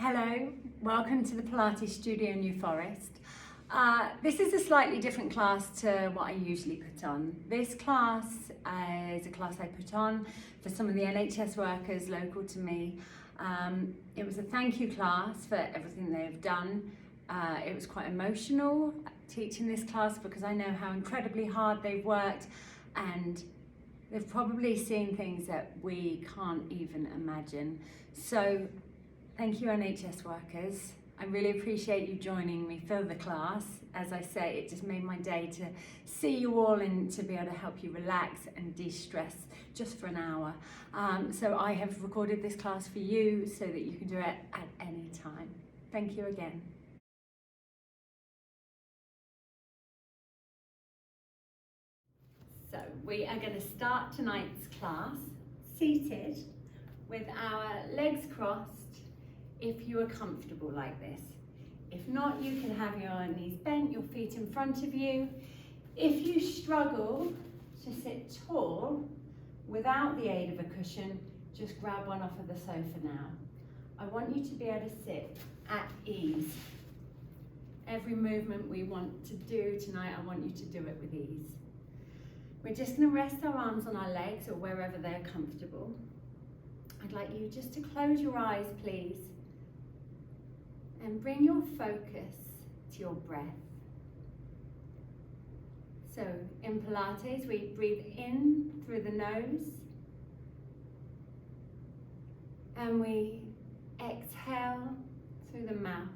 Hello, welcome to the Pilates Studio New Forest. This is a slightly different class to what I usually put on. This class is a class I put on for some of the NHS workers local to me. It was a thank you class for everything they've done. It was quite emotional teaching this class because I know how incredibly hard they've worked and they've probably seen things that we can't even imagine. So thank you NHS workers. I really appreciate you joining me for the class. As I say, it just made my day to see you all and to be able to help you relax and de-stress just for an hour. So I have recorded this class for you so that you can do it at any time. Thank you again. So we are going to start tonight's class seated with our legs crossed if you are comfortable like this. If not, you can have your knees bent, your feet in front of you. If you struggle to sit tall without the aid of a cushion, just grab one off of the sofa now. I want you to be able to sit at ease. Every movement we want to do tonight, I want you to do it with ease. We're just going to rest our arms on our legs or wherever they're comfortable. I'd like you just to close your eyes, please, and bring your focus to your breath. So in Pilates, we breathe in through the nose and we exhale through the mouth.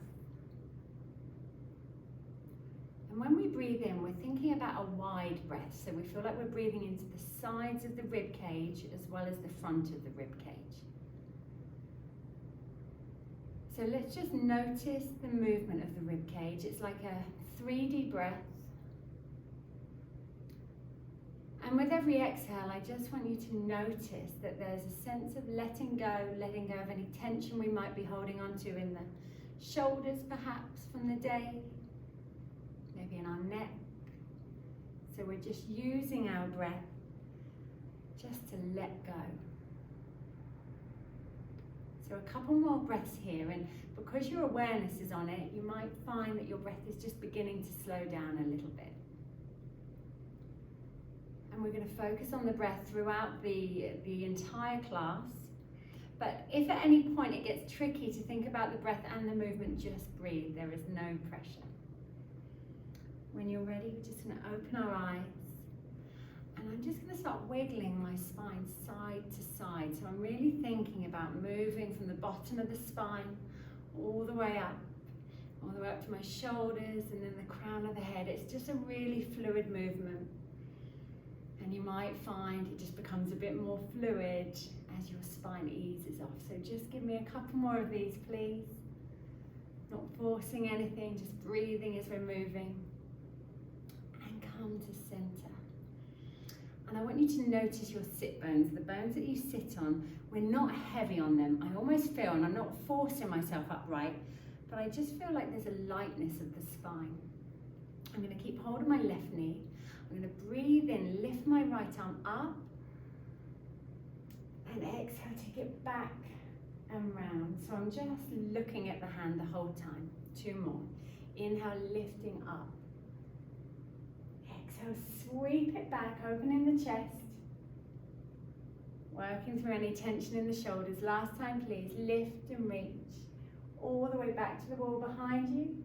And when we breathe in, we're thinking about a wide breath. So we feel like we're breathing into the sides of the rib cage as well as the front of the rib cage. So let's just notice the movement of the rib cage. It's like a 3D breath. And with every exhale, I just want you to notice that there's a sense of letting go of any tension we might be holding on to in the shoulders perhaps from the day. Maybe in our neck. So we're just using our breath just to let go. So a couple more breaths here, and because your awareness is on it, you might find that your breath is just beginning to slow down a little bit. And we're going to focus on the breath throughout the entire class. But if at any point it gets tricky to think about the breath and the movement, just breathe. There is no pressure. When you're ready, we're just going to open our eyes. And I'm just going to start wiggling my spine side to side. So I'm really thinking about moving from the bottom of the spine all the way up to my shoulders and then the crown of the head. It's just a really fluid movement. And you might find it just becomes a bit more fluid as your spine eases off. So just give me a couple more of these, please. Not forcing anything, just breathing as we're moving. Come to center. And I want you to notice your sit bones, the bones that you sit on. We're not heavy on them. I almost feel, and I'm not forcing myself upright, but I just feel like there's a lightness of the spine. I'm going to keep hold of my left knee. I'm going to breathe in, lift my right arm up, and exhale, take it back and round. So I'm just looking at the hand the whole time. 2 more. Inhale, lifting up. Exhale, sweep it back, opening the chest. Working through any tension in the shoulders. Last time, please, lift and reach all the way back to the wall behind you.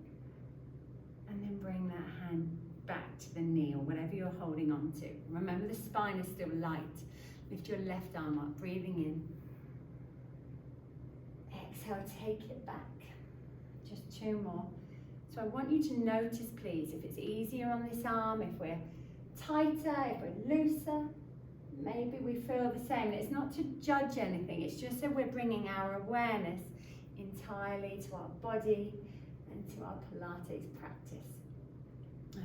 And then bring that hand back to the knee or whatever you're holding on to. Remember, the spine is still light. Lift your left arm up, breathing in. Exhale, take it back. Just 2 more. So I want you to notice, please, if it's easier on this arm, if we're tighter, if we're looser, maybe we feel the same. It's not to judge anything, it's just that we're bringing our awareness entirely to our body and to our Pilates practice.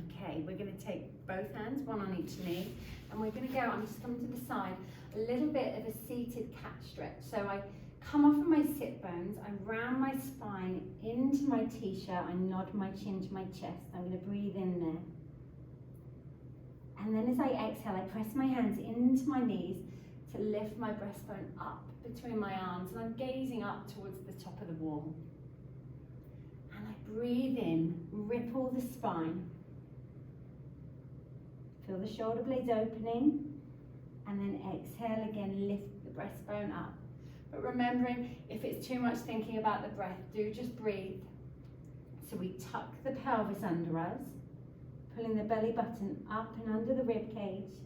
Okay, we're going to take both hands, one on each knee, and we're going to go, I'm just coming to the side, a little bit of a seated cat stretch. So I come off of my sit bones, I round my spine into my t-shirt, I nod my chin to my chest. I'm going to breathe in there. And then as I exhale, I press my hands into my knees to lift my breastbone up between my arms, and I'm gazing up towards the top of the wall. And I breathe in, ripple the spine. Feel the shoulder blades opening. And then exhale again, lift the breastbone up. But remembering, if it's too much thinking about the breath, do just breathe. So we tuck the pelvis under us, pulling the belly button up and under the rib cage.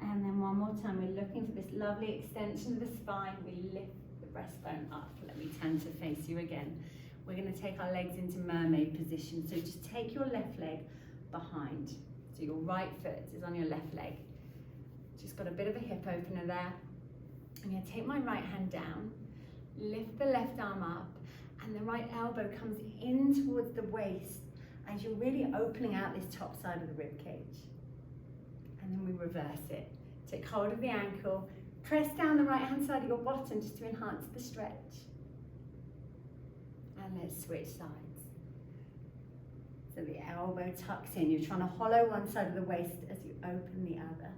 And then one more time, we're looking for this lovely extension of the spine. We lift the breastbone up. Let me turn to face you again. We're going to take our legs into mermaid position. So just take your left leg behind. So your right foot is on your left leg. Just got a bit of a hip opener there. I'm going to take my right hand down, lift the left arm up, and the right elbow comes in towards the waist as you're really opening out this top side of the rib cage. And then we reverse it. Take hold of the ankle, press down the right hand side of your bottom just to enhance the stretch. And let's switch sides. So the elbow tucks in. You're trying to hollow one side of the waist as you open the other.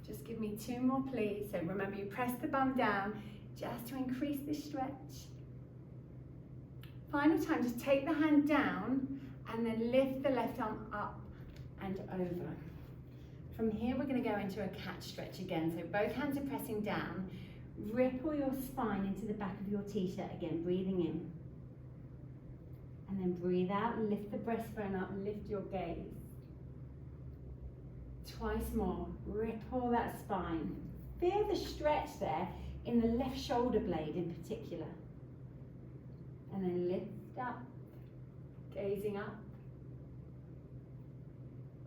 Just give me 2 more, please. So remember, you press the bum down just to increase the stretch. Final time, just take the hand down and then lift the left arm up and over. From here, we're going to go into a cat stretch again. So both hands are pressing down. Ripple your spine into the back of your t-shirt again, breathing in. And then breathe out, lift the breastbone up, lift your gaze. Twice more, ripple that spine. Feel the stretch there in the left shoulder blade in particular. And then lift up, gazing up.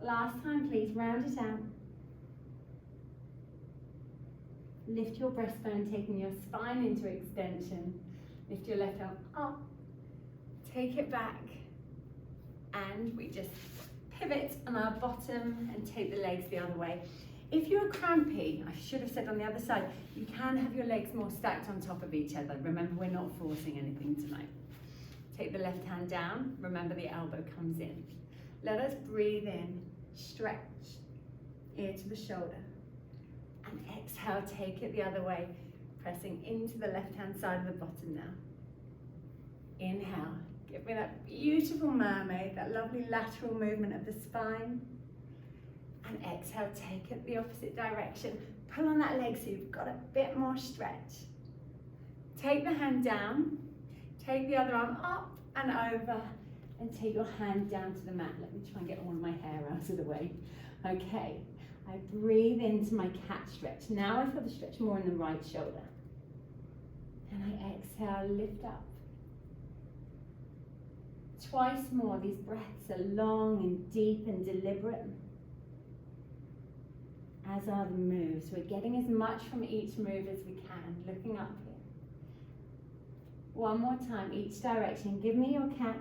Last time, please, round it out. Lift your breastbone, taking your spine into extension. Lift your left arm up, take it back, and we just pivot on our bottom and take the legs the other way. If you're crampy, I should have said on the other side, you can have your legs more stacked on top of each other. Remember, we're not forcing anything tonight. Take the left hand down. Remember, the elbow comes in. Let us breathe in, stretch, ear to the shoulder. And exhale, take it the other way, pressing into the left hand side of the bottom now. Inhale. Give me that beautiful mermaid, that lovely lateral movement of the spine. And exhale, take it the opposite direction. Pull on that leg so you've got a bit more stretch. Take the hand down, take the other arm up and over, and take your hand down to the mat. Let me try and get all my hair out of the way. Okay, I breathe into my cat stretch. Now I feel the stretch more in the right shoulder. And I exhale, lift up. Twice more, these breaths are long and deep and deliberate, as are the moves. We're getting as much from each move as we can, looking up here. One more time, each direction. Give me your cat,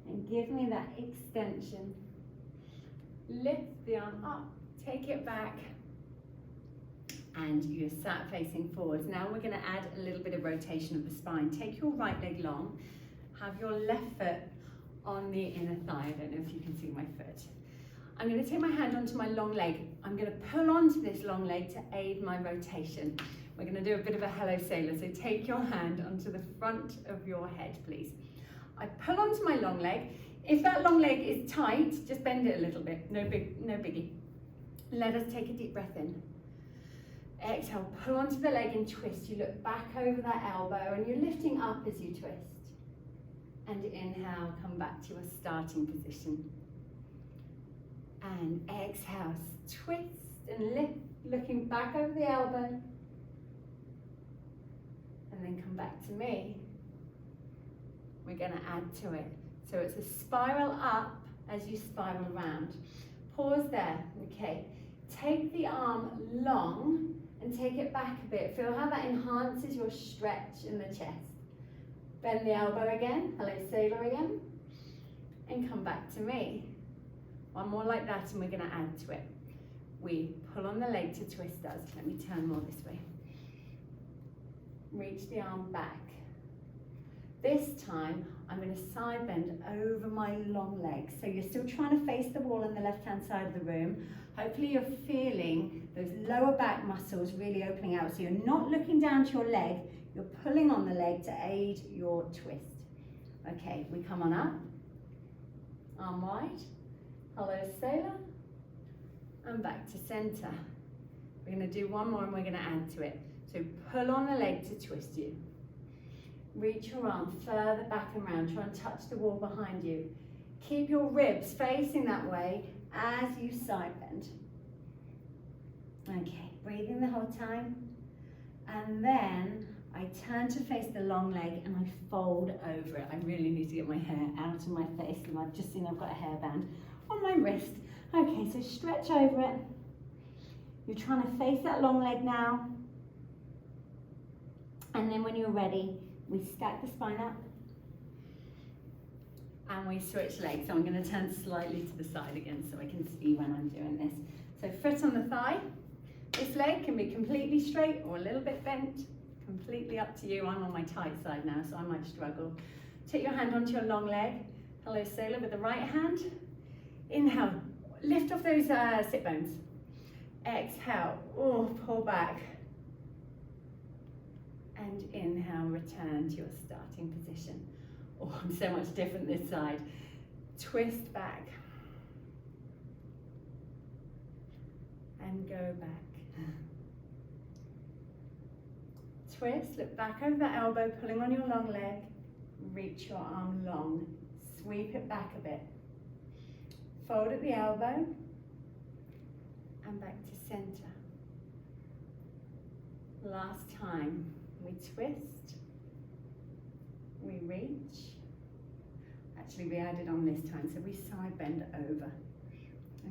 and give me that extension. Lift the arm up, take it back, and you're sat facing forwards. Now we're going to add a little bit of rotation of the spine. Take your right leg long, have your left foot on the inner thigh. I don't know if you can see my foot. I'm going to take my hand onto my long leg. I'm going to pull onto this long leg to aid my rotation. We're going to do a bit of a hello sailor. So take your hand onto the front of your head, please. I pull onto my long leg. If that long leg is tight, just bend it a little bit. No biggie. Let us take a deep breath in. Exhale, pull onto the leg and twist. You look back over that elbow and you're lifting up as you twist. And inhale, come back to your starting position. And exhale, twist and lift, looking back over the elbow. And then come back to me. We're going to add to it. So it's a spiral up as you spiral around. Pause there, okay. Take the arm long and take it back a bit. Feel how that enhances your stretch in the chest. Bend the elbow again, hello sailor again, and come back to me. One more like that and we're going to add to it. We pull on the leg to twist us. Let me turn more this way. Reach the arm back. This time I'm going to side bend over my long leg. So you're still trying to face the wall on the left hand side of the room. Hopefully you're feeling those lower back muscles really opening out. So you're not looking down to your leg, You're pulling on the leg to aid your twist. Okay, we come on up, arm wide, hollow sailor, and back to center. We're going to do one more and we're going to add to it. So pull on the leg to twist you. Reach your arm further back and round, try and touch the wall behind you. Keep your ribs facing that way as you side bend. Okay, breathing the whole time. And then I turn to face the long leg and I fold over it. I really need to get my hair out of my face, and I've just seen I've got a hairband on my wrist. Okay, so stretch over it. You're trying to face that long leg now. And then when you're ready, we stack the spine up and we switch legs. So I'm going to turn slightly to the side again so I can see when I'm doing this. So foot on the thigh. This leg can be completely straight or a little bit bent. Completely up to you. I'm on my tight side now, so I might struggle. Take your hand onto your long leg. Hello sailor with the right hand. Inhale, lift off those sit bones. Exhale, pull back. And inhale, return to your starting position. I'm so much different this side. Twist back. And go back. Twist, look back over the elbow, pulling on your long leg. Reach your arm long. Sweep it back a bit. Fold at the elbow. And back to center. Last time. We twist. We reach. Actually, we added on this time, so we side bend over.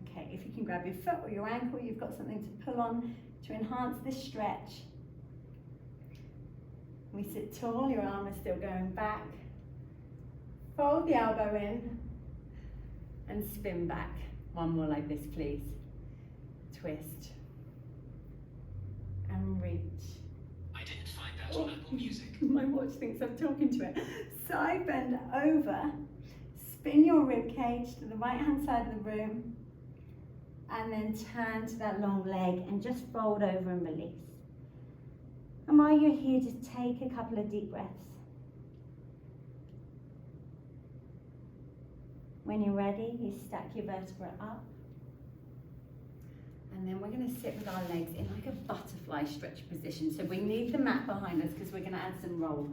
Okay, if you can grab your foot or your ankle, you've got something to pull on to enhance this stretch. We sit tall, your arm is still going back. Fold the elbow in and spin back. One more like this, please. Twist and reach. I didn't find that on Apple Music. My watch thinks I'm talking to it. Side bend over, spin your rib cage to the right hand side of the room, and then turn to that long leg and just fold over and release. And while you're here, just take a couple of deep breaths. When you're ready, you stack your vertebrae up. And then we're going to sit with our legs in like a butterfly stretch position. So we need the mat behind us because we're going to add some roll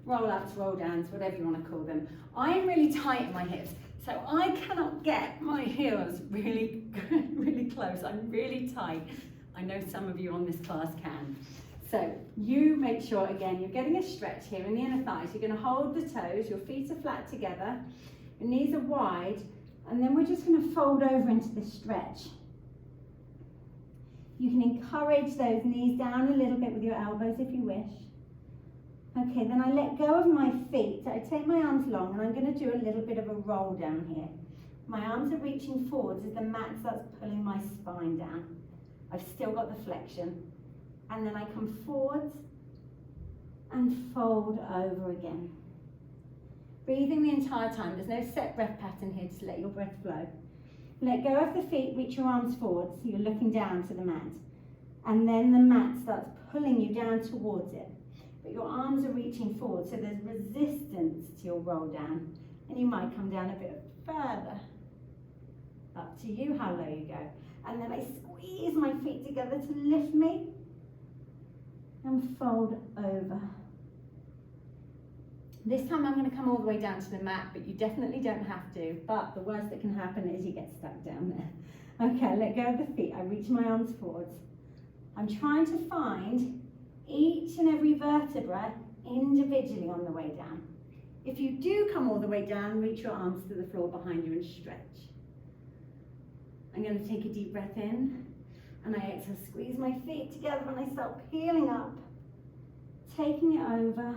ups, roll downs, whatever you want to call them. I am really tight in my hips, so I cannot get my heels really, really close. I'm really tight. I know some of you on this class can. So you make sure, again, you're getting a stretch here in the inner thighs. You're going to hold the toes, your feet are flat together, your knees are wide, and then we're just going to fold over into this stretch. You can encourage those knees down a little bit with your elbows if you wish. Okay, then I let go of my feet. I take my arms long and I'm going to do a little bit of a roll down here. My arms are reaching forwards as the mat starts pulling my spine down. I've still got the flexion. And then I come forwards and fold over again. Breathing the entire time. There's no set breath pattern here, just let your breath flow. Let go of the feet, reach your arms forward, so you're looking down to the mat. And then the mat starts pulling you down towards it. But your arms are reaching forward, so there's resistance to your roll down. And you might come down a bit further. Up to you how low you go. And then I squeeze my feet together to lift me. And fold over. This time I'm going to come all the way down to the mat, but you definitely don't have to. But the worst that can happen is you get stuck down there. Okay, let go of the feet. I reach my arms forwards. I'm trying to find each and every vertebra individually on the way down. If you do come all the way down, reach your arms to the floor behind you and stretch. I'm going to take a deep breath in. And I exhale, squeeze my feet together and I start peeling up, taking it over.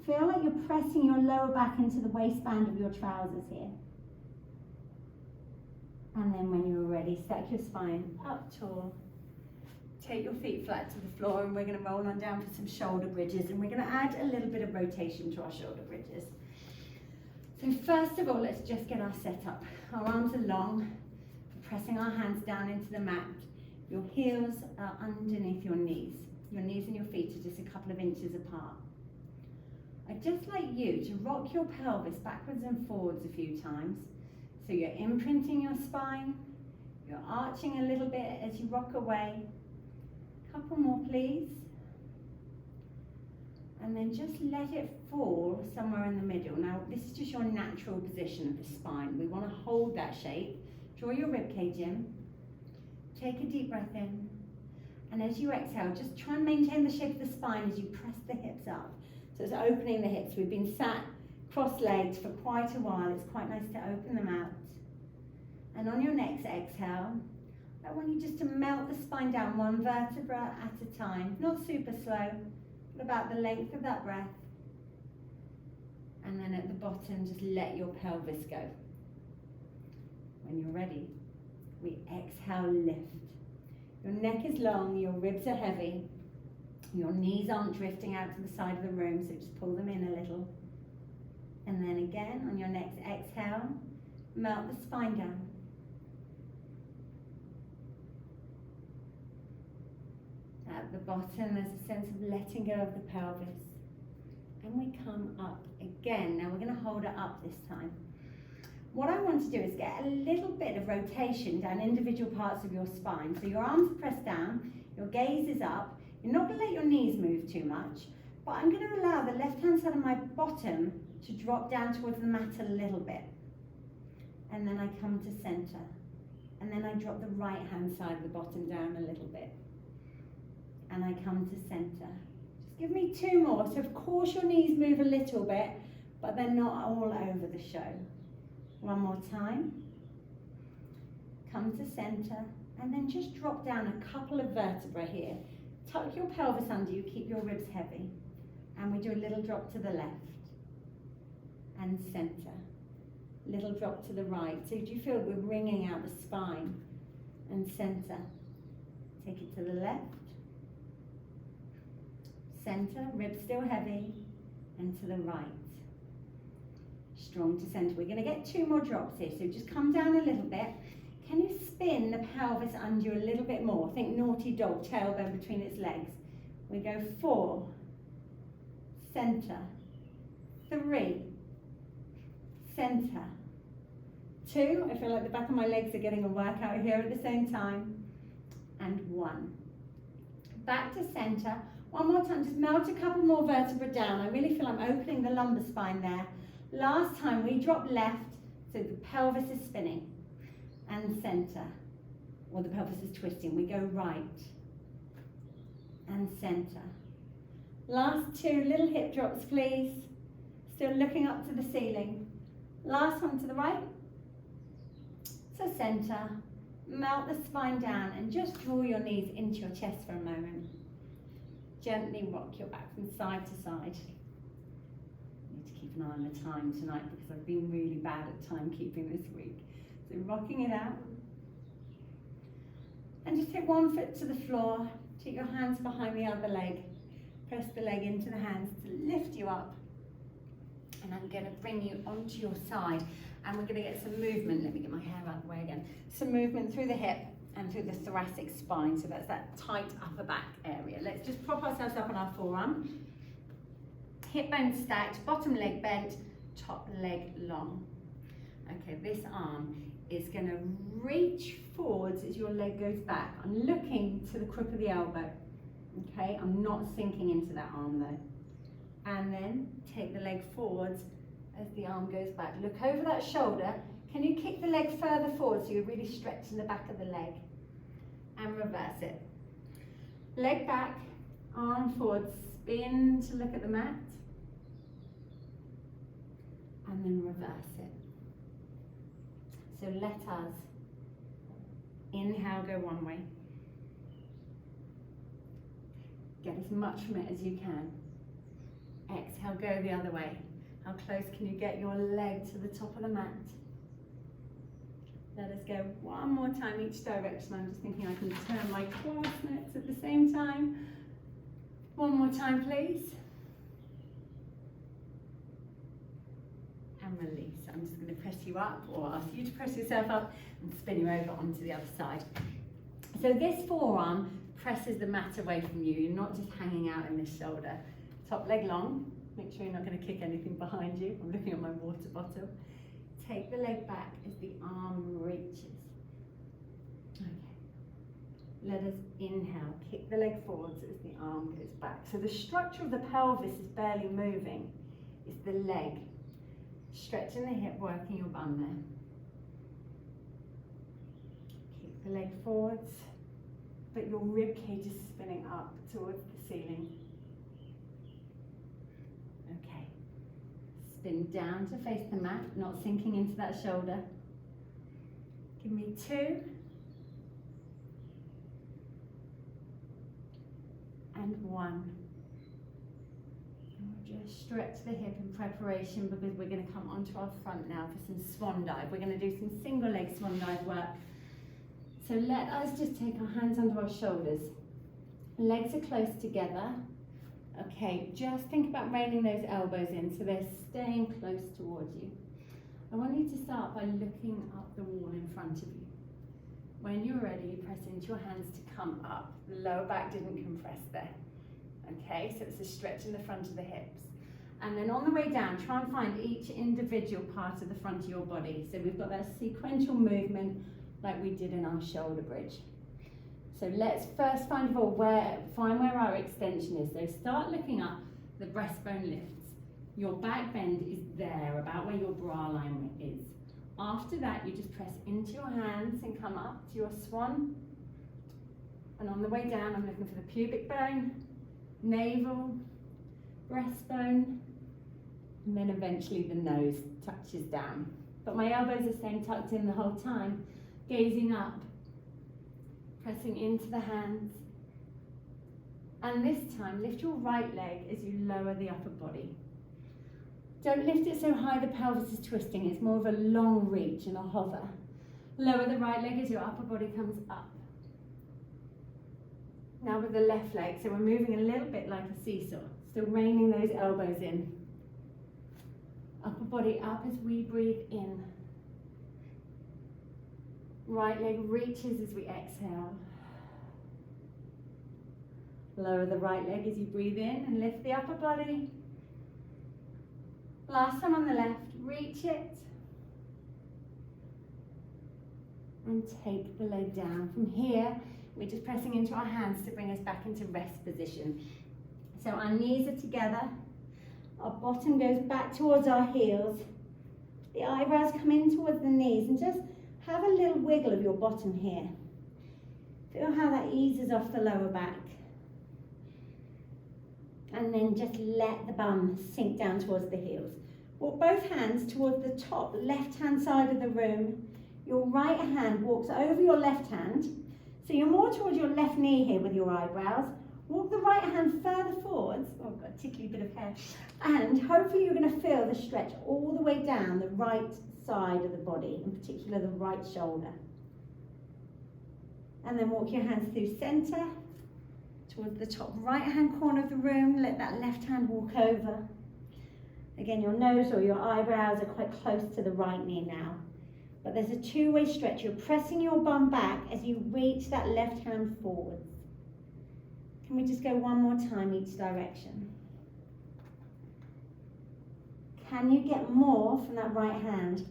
Feel like you're pressing your lower back into the waistband of your trousers here. And then when you're ready, stack your spine up tall. Take your feet flat to the floor and we're going to roll on down for some shoulder bridges, and we're going to add a little bit of rotation to our shoulder bridges. So first of all, let's just get our set up. Our arms are long. Pressing our hands down into the mat. Your heels are underneath your knees. Your knees and your feet are just a couple of inches apart. I'd just like you to rock your pelvis backwards and forwards a few times. So you're imprinting your spine, you're arching a little bit as you rock away. Couple more, please. And then just let it fall somewhere in the middle. Now, this is just your natural position of the spine. We want to hold that shape. Draw your ribcage in. Take a deep breath in. And as you exhale, just try and maintain the shape of the spine as you press the hips up. So it's opening the hips. We've been sat cross-legged for quite a while. It's quite nice to open them out. And on your next exhale, I want you just to melt the spine down one vertebra at a time. Not super slow, but about the length of that breath. And then at the bottom, just let your pelvis go. When you're ready, we exhale, lift. Your neck is long, your ribs are heavy. Your knees aren't drifting out to the side of the room, so just pull them in a little. And then again, on your next exhale, melt the spine down. At the bottom, there's a sense of letting go of the pelvis. And we come up again. Now we're going to hold it up this time. What I want to do is get a little bit of rotation down individual parts of your spine. So your arms are pressed down, your gaze is up. You're not going to let your knees move too much, but I'm going to allow the left-hand side of my bottom to drop down towards the mat a little bit. And then I come to center. And then I drop the right-hand side of the bottom down a little bit. And I come to center. Just give me two more. So of course your knees move a little bit, but they're not all over the show. One more time. Come to center, and then just drop down a couple of vertebrae here. Tuck your pelvis under you, keep your ribs heavy. And we do a little drop to the left. And center. Little drop to the right. So do you feel we're wringing out the spine? And center. Take it to the left. Center, ribs still heavy. And to the right. Strong to center. We're going to get two more drops here, so just come down a little bit. Can you spin the pelvis under you a little bit more? Think naughty dog, tailbone between its legs. We go 4, center, 3, center, 2. I feel like the back of my legs are getting a workout here at the same time. And 1. Back to center. One more time, just melt a couple more vertebrae down. I really feel I'm opening the lumbar spine there. Last time we drop left, so the pelvis is spinning, and center, or the pelvis is twisting. We go right, and center. Last 2 little hip drops, please. Still looking up to the ceiling. Last one to the right. So center, melt the spine down, and just draw your knees into your chest for a moment. Gently rock your back from side to side. Keep an eye on the time tonight because I've been really bad at timekeeping this week. So rocking it out. And just take one foot to the floor. Take your hands behind the other leg. Press the leg into the hands to lift you up. And I'm going to bring you onto your side. And we're going to get some movement. Let me get my hair out of the way again. Some movement through the hip and through the thoracic spine. So that's that tight upper back area. Let's just prop ourselves up on our forearm. Hip bone stacked, bottom leg bent, top leg long. Okay, this arm is going to reach forwards as your leg goes back. I'm looking to the crook of the elbow. Okay, I'm not sinking into that arm though. And then take the leg forwards as the arm goes back. Look over that shoulder. Can you kick the leg further forward so you're really stretching the back of the leg? And reverse it. Leg back, arm forward, spin to look at the mat. And then reverse it. So let us inhale, go one way. Get as much from it as you can. Exhale, go the other way. How close can you get your leg to the top of the mat? Let us go one more time each direction. I'm just thinking I can turn my quads at the same time. One more time, please. And release. I'm just going to press you up, or ask you to press yourself up and spin you over onto the other side. So this forearm presses the mat away from you. You're not just hanging out in this shoulder. Top leg long. Make sure you're not going to kick anything behind you. I'm looking at my water bottle. Take the leg back as the arm reaches. Okay. Let us inhale. Kick the leg forwards as the arm goes back. So the structure of the pelvis is barely moving. It's the leg. Stretching the hip, working your bum there. Kick the leg forwards, but your rib cage is spinning up towards the ceiling. Okay. Spin down to face the mat, not sinking into that shoulder. Give me 2. And 1. Just stretch the hip in preparation because we're going to come onto our front now for some swan dive. We're going to do some single leg swan dive work. So let us just take our hands under our shoulders. Legs are close together. Okay, just think about reining those elbows in so they're staying close towards you. I want you to start by looking up the wall in front of you. When you're ready, you press into your hands to come up. The lower back didn't compress there. Okay, so it's a stretch in the front of the hips. And then on the way down, try and find each individual part of the front of your body. So we've got that sequential movement like we did in our shoulder bridge. So let's first find where our extension is. So start looking up, the breastbone lifts. Your back bend is there, about where your bra line is. After that, you just press into your hands and come up to your swan. And on the way down, I'm looking for the pubic bone, navel, breastbone, and then eventually the nose touches down. But my elbows are staying tucked in the whole time, gazing up, pressing into the hands. And this time, lift your right leg as you lower the upper body. Don't lift it so high the pelvis is twisting, it's more of a long reach and a hover. Lower the right leg as your upper body comes up. Now with the left leg, so we're moving a little bit like a seesaw, still reining those elbows in. Upper body up as we breathe in. Right leg reaches as we exhale. Lower the right leg as you breathe in and lift the upper body. Last time on the left, reach it. And take the leg down. From here, we're just pressing into our hands to bring us back into rest position. So our knees are together. Our bottom goes back towards our heels. The eyebrows come in towards the knees and just have a little wiggle of your bottom here. Feel how that eases off the lower back. And then just let the bum sink down towards the heels. Walk both hands towards the top left-hand side of the room. Your right hand walks over your left hand. So you're more towards your left knee here with your eyebrows. Walk the right hand further forwards. Oh, I've got a tickly bit of hair. And hopefully you're going to feel the stretch all the way down the right side of the body, in particular the right shoulder. And then walk your hands through center towards the top right hand corner of the room. Let that left hand walk over. Again, your nose or your eyebrows are quite close to the right knee now. But there's a two-way stretch. You're pressing your bum back as you reach that left hand forwards. Can we just go one more time each direction? Can you get more from that right hand?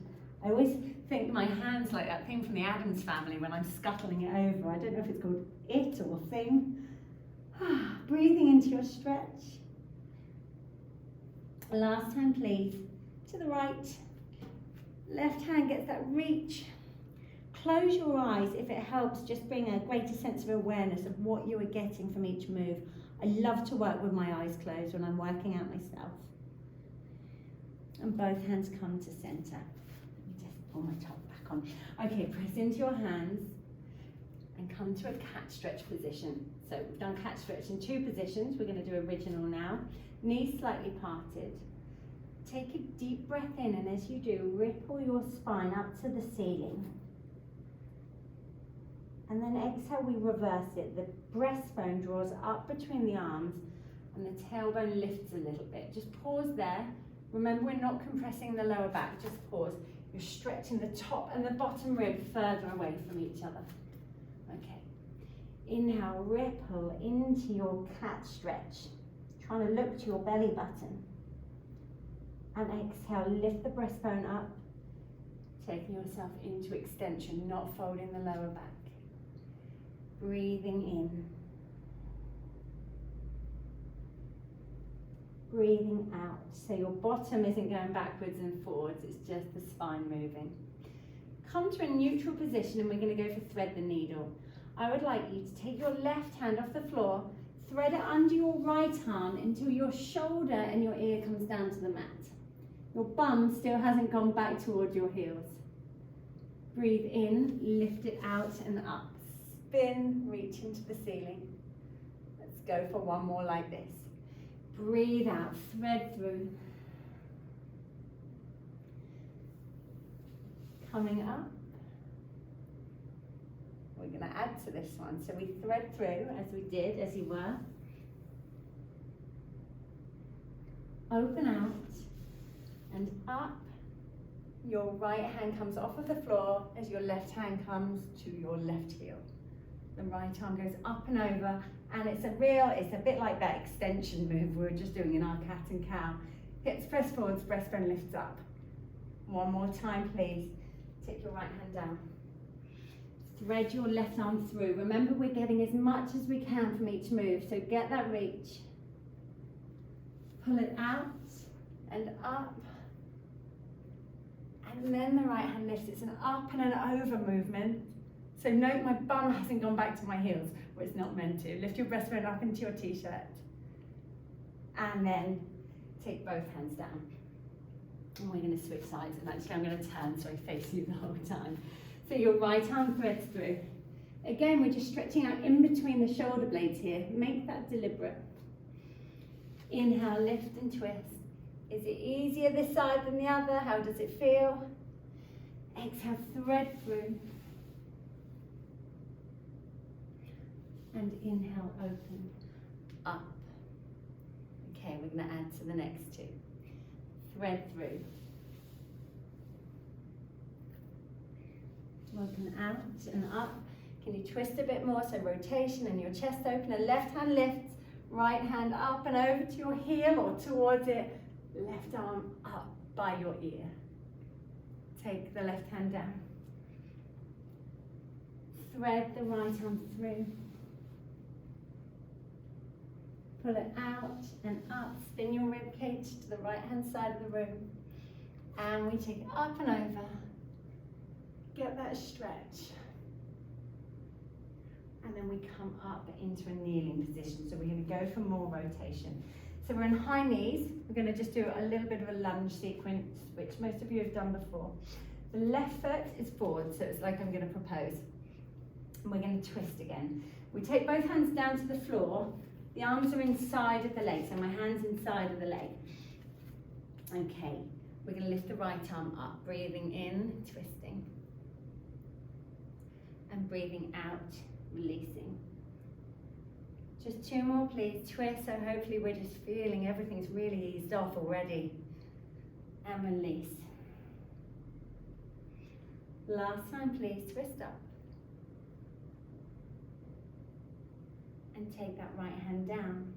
I always think my hand's like that thing from the Addams Family when I'm scuttling it over. I don't know if it's called it or thing. Breathing into your stretch. Last time, please. To the right. Left hand gets that reach. Close your eyes if it helps. Just bring a greater sense of awareness of what you are getting from each move. I love to work with my eyes closed when I'm working out myself. And both hands come to center. Let me just pull my top back on. Okay, press into your hands and come to a cat stretch position. So we've done cat stretch in 2 positions. We're going to do original now. Knees slightly parted. Take a deep breath in, and as you do, ripple your spine up to the ceiling. And then exhale, we reverse it. The breastbone draws up between the arms and the tailbone lifts a little bit. Just pause there. Remember, we're not compressing the lower back, just pause. You're stretching the top and the bottom rib further away from each other. Okay. Inhale, ripple into your cat stretch. Trying to look to your belly button. And exhale, lift the breastbone up. Taking yourself into extension, not folding the lower back. Breathing in. Breathing out. So your bottom isn't going backwards and forwards, it's just the spine moving. Come to a neutral position and we're going to go for thread the needle. I would like you to take your left hand off the floor, thread it under your right arm until your shoulder and your ear comes down to the mat. Your bum still hasn't gone back towards your heels. Breathe in, lift it out and up. Spin, reach into the ceiling. Let's go for one more like this. Breathe out, thread through. Coming up. We're going to add to this one. So we thread through as we did, as you were. Open out and up. Your right hand comes off of the floor as your left hand comes to your left heel. The right arm goes up and over, and it's a bit like that extension move we were just doing in our cat and cow. Hips press forwards, breastbone lifts up. One more time, please. Take your right hand down. Thread your left arm through. Remember, we're getting as much as we can from each move, so get that reach. Pull it out and up. And then the right hand lifts. It's an up and an over movement. So note my bum hasn't gone back to my heels, where it's not meant to. Lift your breastbone up into your t-shirt. And then take both hands down. And we're going to switch sides. And actually I'm going to turn so I face you the whole time. So your right arm threads through. Again, we're just stretching out in between the shoulder blades here. Make that deliberate. Inhale, lift and twist. Is it easier this side than the other? How does it feel? Exhale, thread through. And inhale, open, up. Okay, we're going to add to the next two. Thread through. Open out and up. Can you twist a bit more? So rotation and your chest opener. Left hand lifts, right hand up and over to your heel or towards it. Left arm up by your ear. Take the left hand down. Thread the right arm through. Pull it out and up. Spin your rib cage to the right hand side of the room. And we take it up and over. Get that stretch. And then we come up into a kneeling position. So we're going to go for more rotation. So we're on high knees. We're going to just do a little bit of a lunge sequence, which most of you have done before. The left foot is forward, so it's like I'm going to propose. And we're going to twist again. We take both hands down to the floor. The arms are inside of the leg, so my hand's inside of the leg. Okay, we're going to lift the right arm up, breathing in, twisting. And breathing out, releasing. Just two more, please. Twist, so hopefully we're just feeling everything's really eased off already. And release. Last time, please. Twist up. And take that right hand down.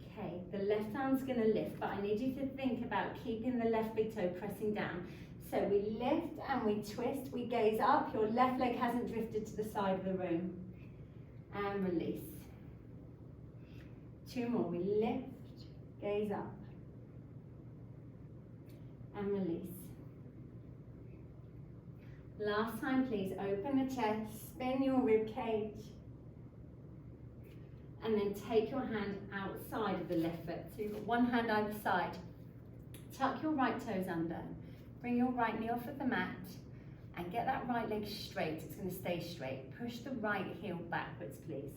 Okay, the left arm's going to lift, but I need you to think about keeping the left big toe pressing down. So we lift and we twist, we gaze up. Your left leg hasn't drifted to the side of the room. And release. Two more. We lift, gaze up. And release. Last time, please. Open the chest, spin your rib cage. And then take your hand outside of the left foot. So you've got one hand either side. Tuck your right toes under. Bring your right knee off of the mat and get that right leg straight. It's going to stay straight. Push the right heel backwards, please.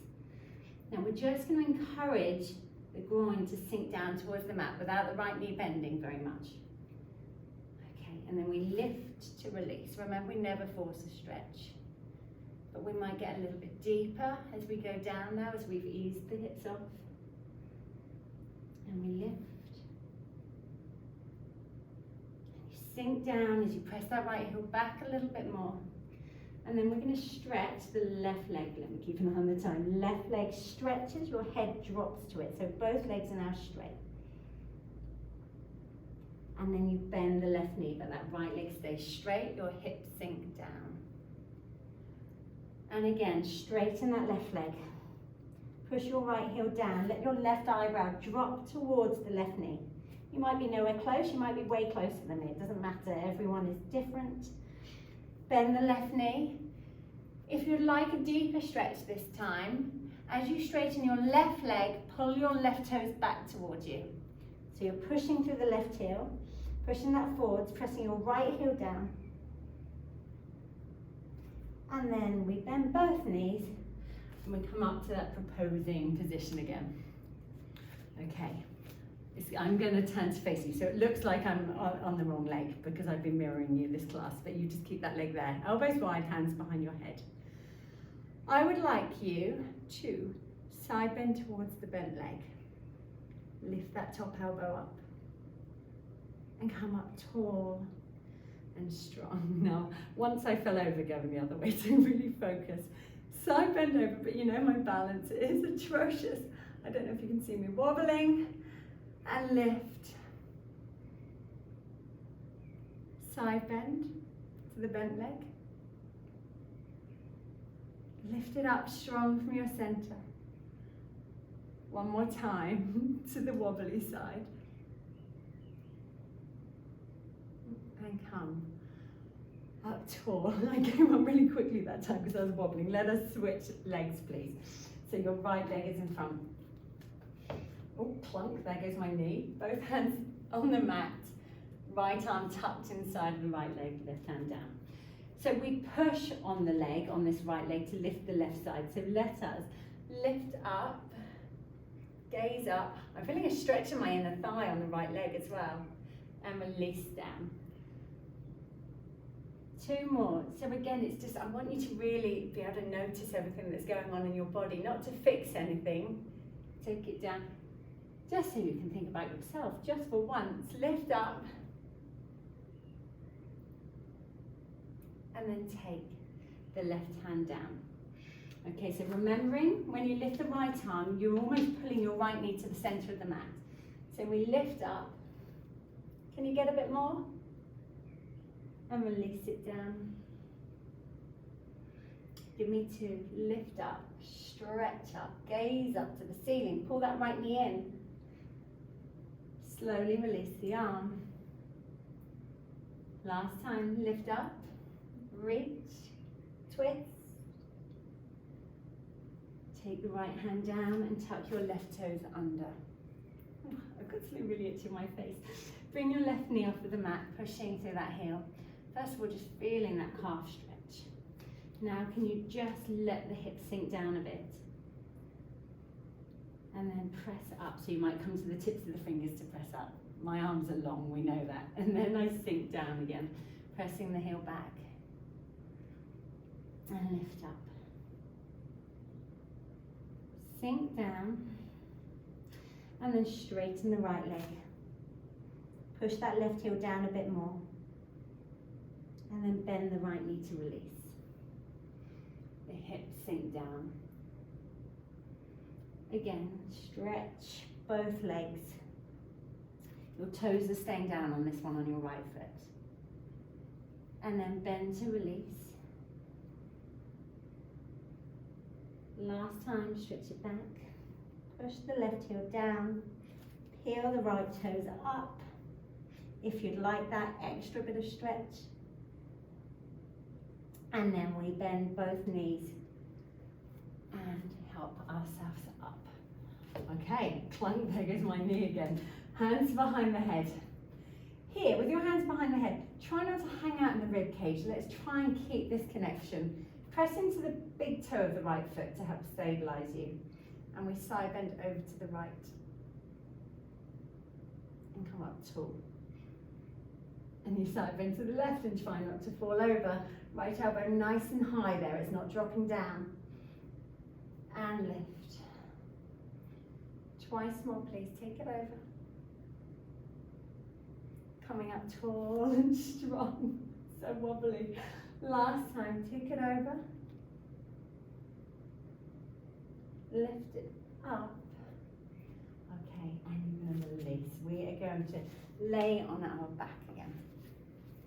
Now we're just going to encourage the groin to sink down towards the mat without the right knee bending very much. Okay, and then we lift to release. Remember, we never force a stretch. But we might get a little bit deeper as we go down now, as we've eased the hips off. And we lift. And you sink down as you press that right heel back a little bit more. And then we're going to stretch the left leg. Let me keep an eye on the time. Left leg stretches, your head drops to it. So both legs are now straight. And then you bend the left knee, but that right leg stays straight, your hips sink down. And again, straighten that left leg. Push your right heel down, let your left eyebrow drop towards the left knee. You might be nowhere close, you might be way closer than me, it doesn't matter, everyone is different. Bend the left knee. If you'd like a deeper stretch this time, as you straighten your left leg, pull your left toes back towards you. So you're pushing through the left heel, pushing that forwards, pressing your right heel down. And then we bend both knees and we come up to that proposing position again. Okay, I'm going to turn to face you. So it looks like I'm on the wrong leg because I've been mirroring you this class, but you just keep that leg there. Elbows wide, hands behind your head. I would like you to side bend towards the bent leg. Lift that top elbow up and come up tall and strong. Now, once I fell over going the other way, so really focus. Side bend over, but you know my balance is atrocious. I don't know if you can see me wobbling, and lift. Side bend to the bent leg. Lift it up strong from your center. One more time to the wobbly side. And come up tall. I came up really quickly that time because I was wobbling. Let us switch legs, please. So your right leg is in front. Oh, plunk, there goes my knee. Both hands on the mat. Right arm tucked inside of the right leg, left hand down. So we push on the leg, on this right leg, to lift the left side. So let us lift up, gaze up. I'm feeling a stretch in my inner thigh on the right leg as well. And release down. Two more. So again, it's just, I want you to really be able to notice everything that's going on in your body, not to fix anything. Take it down, just so you can think about yourself, just for once. Lift up. And then take the left hand down. Okay, so remembering, when you lift the right arm, you're almost pulling your right knee to the center of the mat. So we lift up. Can you get a bit more? And release it down. Give me two. Lift up, stretch up, gaze up to the ceiling. Pull that right knee in. Slowly release the arm. Last time, lift up, reach, twist. Take the right hand down and tuck your left toes under. Oh, I've got something really itchy in my face. Bring your left knee off of the mat, pushing through that heel. First of all, just feeling that calf stretch. Now, can you just let the hips sink down a bit? And then press up. So you might come to the tips of the fingers to press up. My arms are long, we know that. And then I sink down again, pressing the heel back. And lift up. Sink down. And then straighten the right leg. Push that left heel down a bit more. And then bend the right knee to release. The hips sink down. Again, stretch both legs. Your toes are staying down on this one on your right foot. And then bend to release. Last time, stretch it back. Push the left heel down. Peel the right toes up. If you'd like that extra bit of stretch. And then we bend both knees and help ourselves up. Okay, clunk, there goes my knee again. Hands behind the head. Here, with your hands behind the head, try not to hang out in the rib cage. Let's try and keep this connection. Press into the big toe of the right foot to help stabilize you. And we side bend over to the right. And come up tall. And you side bend to the left and try not to fall over. Right elbow nice and high there, it's not dropping down. And lift. Twice more, please, take it over. Coming up tall and strong, so wobbly. Last time, take it over. Lift it up. Okay, and release. We are going to lay on our back again.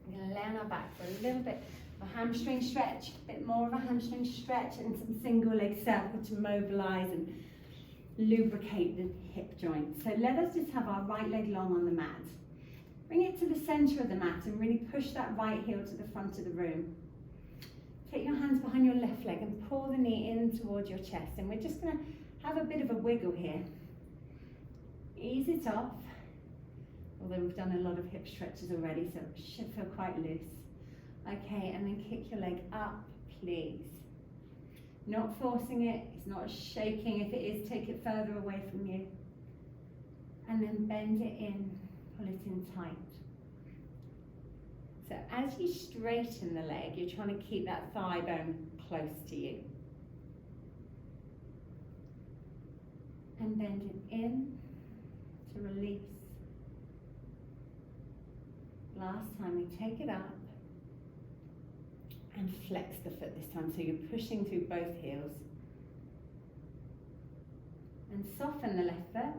We're going to lay on our back for a little bit of a hamstring stretch, a bit more of a hamstring stretch, and some single leg circle to mobilize and lubricate the hip joint. So let us just have our right leg long on the mat. Bring it to the center of the mat and really push that right heel to the front of the room. Take your hands behind your left leg and pull the knee in towards your chest. And we're just going to have a bit of a wiggle here. Ease it off. Although we've done a lot of hip stretches already, so it should feel quite loose. Okay, and then kick your leg up, please. Not forcing it, it's not shaking. If it is, take it further away from you. And then bend it in, pull it in tight. So as you straighten the leg, you're trying to keep that thigh bone close to you. And bend it in to release. Last time we take it up and flex the foot this time, so you're pushing through both heels. And soften the left foot,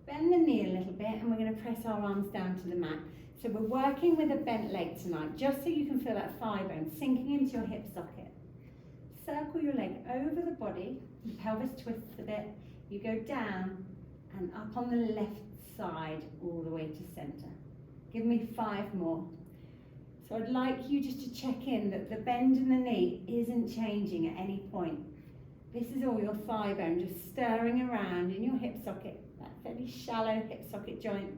bend the knee a little bit, and we're going to press our arms down to the mat. So we're working with a bent leg tonight, just so you can feel that thigh bone sinking into your hip socket. Circle your leg over the body, the pelvis twists a bit, you go down and up on the left side all the way to center. Give me 5 more. So I'd like you just to check in that the bend in the knee isn't changing at any point. This is all your thigh bone just stirring around in your hip socket, that fairly shallow hip socket joint.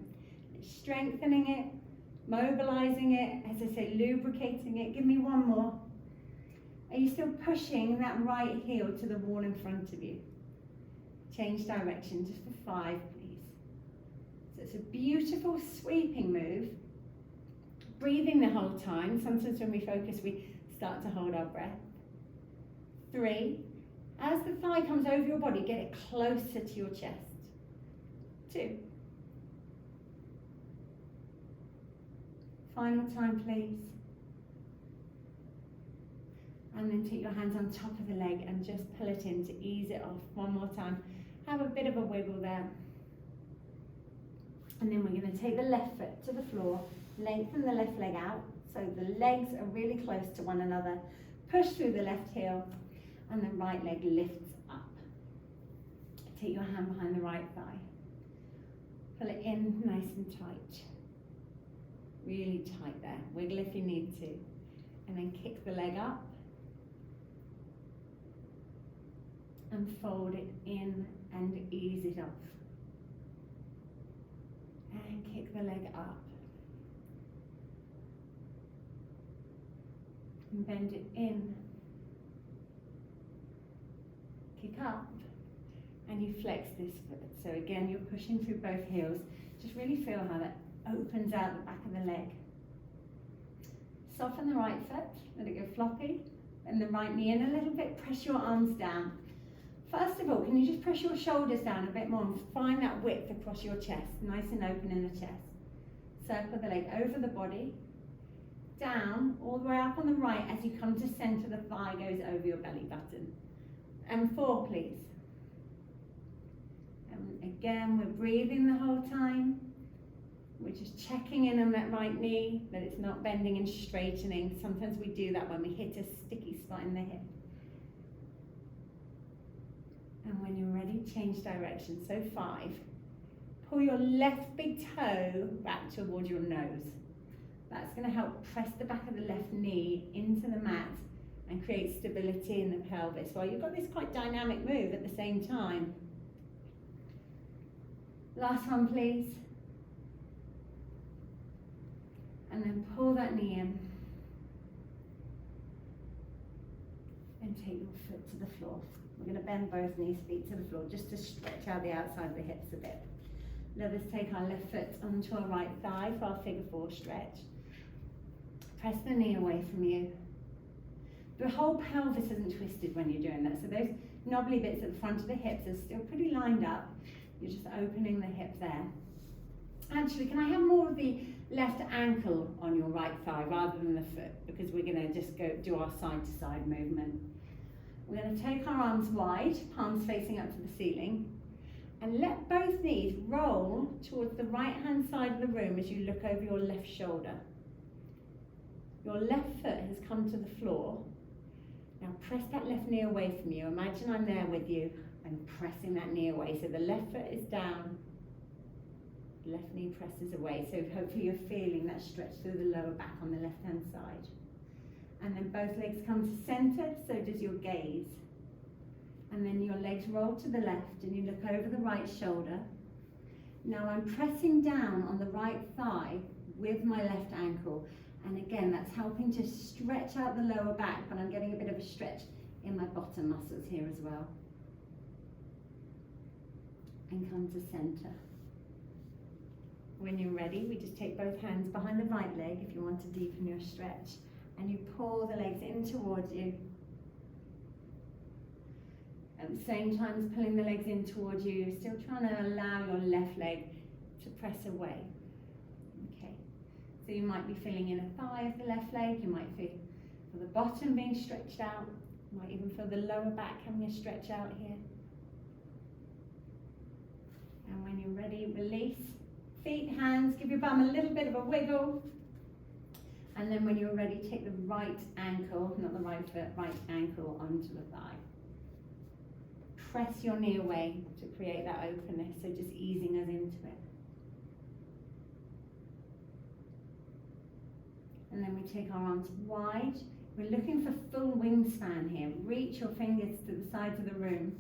It's strengthening it, mobilizing it, as I say, lubricating it. Give me 1 more. Are you still pushing that right heel to the wall in front of you? Change direction just for 5, please. So it's a beautiful sweeping move. Breathing the whole time. Sometimes when we focus, we start to hold our breath. 3. As the thigh comes over your body, get it closer to your chest. 2. Final time, please. And then take your hands on top of the leg and just pull it in to ease it off. 1 more time. Have a bit of a wiggle there. And then we're going to take the left foot to the floor. Lengthen the left leg out so the legs are really close to one another. Push through the left heel and the right leg lifts up. Take your hand behind the right thigh. Pull it in nice and tight. Really tight there. Wiggle if you need to. And then kick the leg up. And fold it in and ease it off. And kick the leg up. And bend it in. Kick up. And you flex this foot. So again, you're pushing through both heels. Just really feel how that opens out the back of the leg. Soften the right foot. Let it go floppy. Bend the right knee in a little bit. Press your arms down. First of all, can you just press your shoulders down a bit more and find that width across your chest, nice and open in the chest. Circle the leg over the body, down, all the way up on the right. As you come to center, the thigh goes over your belly button. And 4, please. And again, we're breathing the whole time. We're just checking in on that right knee, that it's not bending and straightening. Sometimes we do that when we hit a sticky spot in the hip. And when you're ready, change direction. So 5. Pull your left big toe back towards your nose. That's going to help press the back of the left knee into the mat and create stability in the pelvis while you've got this quite dynamic move at the same time. Last one, please. And then pull that knee in. And take your foot to the floor. We're going to bend both knees, feet to the floor, just to stretch out the outside of the hips a bit. Let us take our left foot onto our right thigh for our figure 4 stretch. Press the knee away from you. The whole pelvis isn't twisted when you're doing that, so those knobbly bits at the front of the hips are still pretty lined up. You're just opening the hip there. Actually, can I have more of the left ankle on your right thigh rather than the foot, because we're going to just go do our side to side movement. We're going to take our arms wide, palms facing up to the ceiling, and let both knees roll towards the right hand side of the room as you look over your left shoulder. Your left foot has come to the floor. Now press that left knee away from you. Imagine I'm there with you. I'm pressing that knee away. So the left foot is down, left knee presses away. So hopefully you're feeling that stretch through the lower back on the left hand side. And then both legs come to center, so does your gaze. And then your legs roll to the left and you look over the right shoulder. Now I'm pressing down on the right thigh with my left ankle. And again, that's helping to stretch out the lower back, but I'm getting a bit of a stretch in my bottom muscles here as well. And come to center. When you're ready, we just take both hands behind the right leg if you want to deepen your stretch. And you pull the legs in towards you. At the same time as pulling the legs in towards you, you're still trying to allow your left leg to press away. Okay, so you might be feeling in a thigh of the left leg, you might feel the bottom being stretched out, you might even feel the lower back having a stretch out here. And when you're ready, release. Feet, hands, give your bum a little bit of a wiggle. And then when you're ready, take the right ankle, not the right foot, right ankle onto the thigh. Press your knee away to create that openness, so just easing us into it. And then we take our arms wide. We're looking for full wingspan here. Reach your fingers to the sides of the room.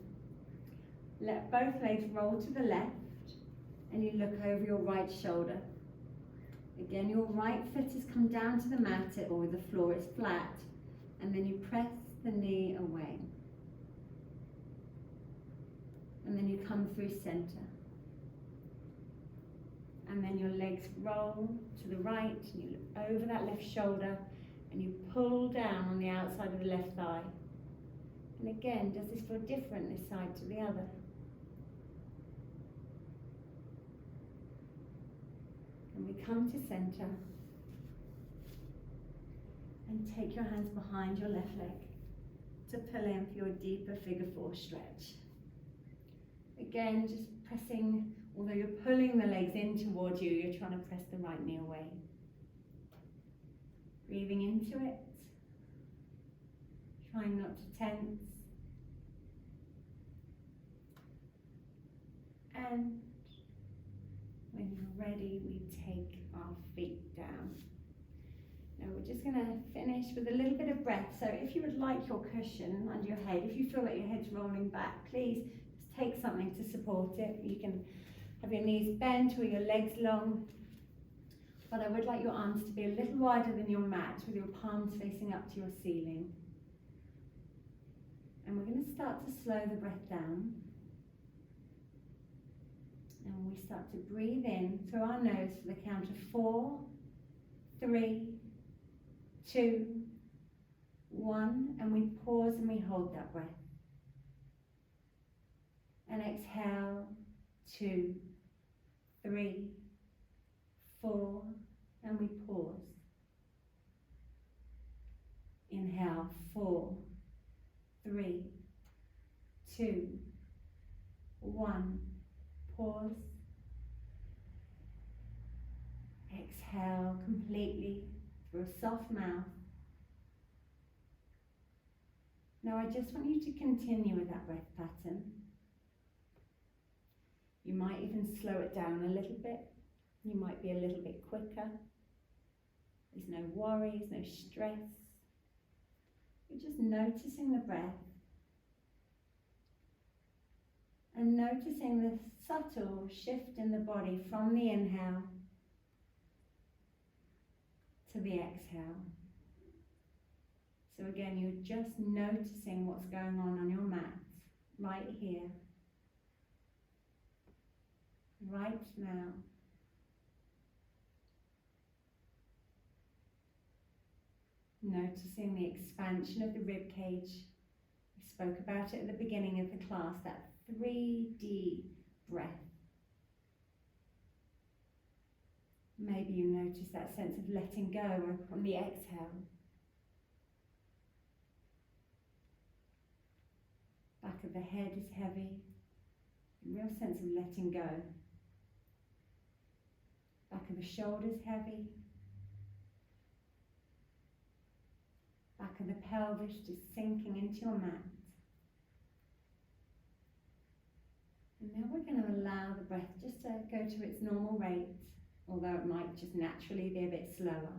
Let both legs roll to the left, and you look over your right shoulder. Again, your right foot has come down to the mat or the floor is flat, and then you press the knee away. And then you come through center. And then your legs roll to the right, and you look over that left shoulder, and you pull down on the outside of the left thigh. And again, does this feel different this side to the other? And we come to center. And take your hands behind your left leg to pull in for your deeper figure four stretch. Again, just pressing, although you're pulling the legs in towards you, you're trying to press the right knee away. Breathing into it. Trying not to tense. And when you're ready, we take our feet down. Now we're just going to finish with a little bit of breath. So if you would like your cushion under your head, if you feel that your head's rolling back, please just take something to support it. You can have your knees bent or your legs long. But I would like your arms to be a little wider than your mat with your palms facing up to your ceiling. And we're going to start to slow the breath down. And we start to breathe in through our nose for the count of 4, 3, 2, 1, and we pause and we hold that breath. And exhale, 2, 3, 4, and we pause. Inhale, 4, 3, 2, 1. Pause. Exhale completely through a soft mouth. Now I just want you to continue with that breath pattern. You might even slow it down a little bit. You might be a little bit quicker. There's no worries, no stress. You're just noticing the breath. And noticing the subtle shift in the body from the inhale to the exhale. So again, you're just noticing what's going on your mat, right here, right now. Noticing the expansion of the rib cage. We spoke about it at the beginning of the class, that 3D breath. Maybe you notice that sense of letting go on the exhale. Back of the head is heavy. A real sense of letting go. Back of the shoulders heavy. Back of the pelvis just sinking into your mat. And now we're going to allow the breath just to go to its normal rate, although it might just naturally be a bit slower.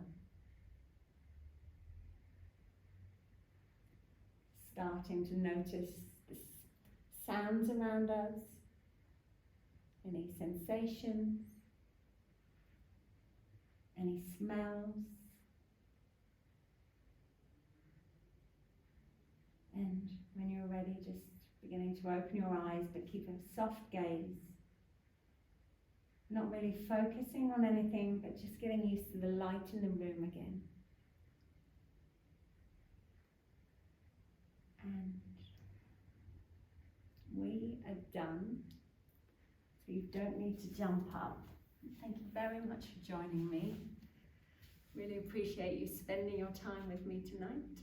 Starting to notice the sounds around us, any sensations, any smells, and when you're ready, just beginning to open your eyes, but keep a soft gaze. Not really focusing on anything, but just getting used to the light in the room again. And we are done. So you don't need to jump up. Thank you very much for joining me. Really appreciate you spending your time with me tonight.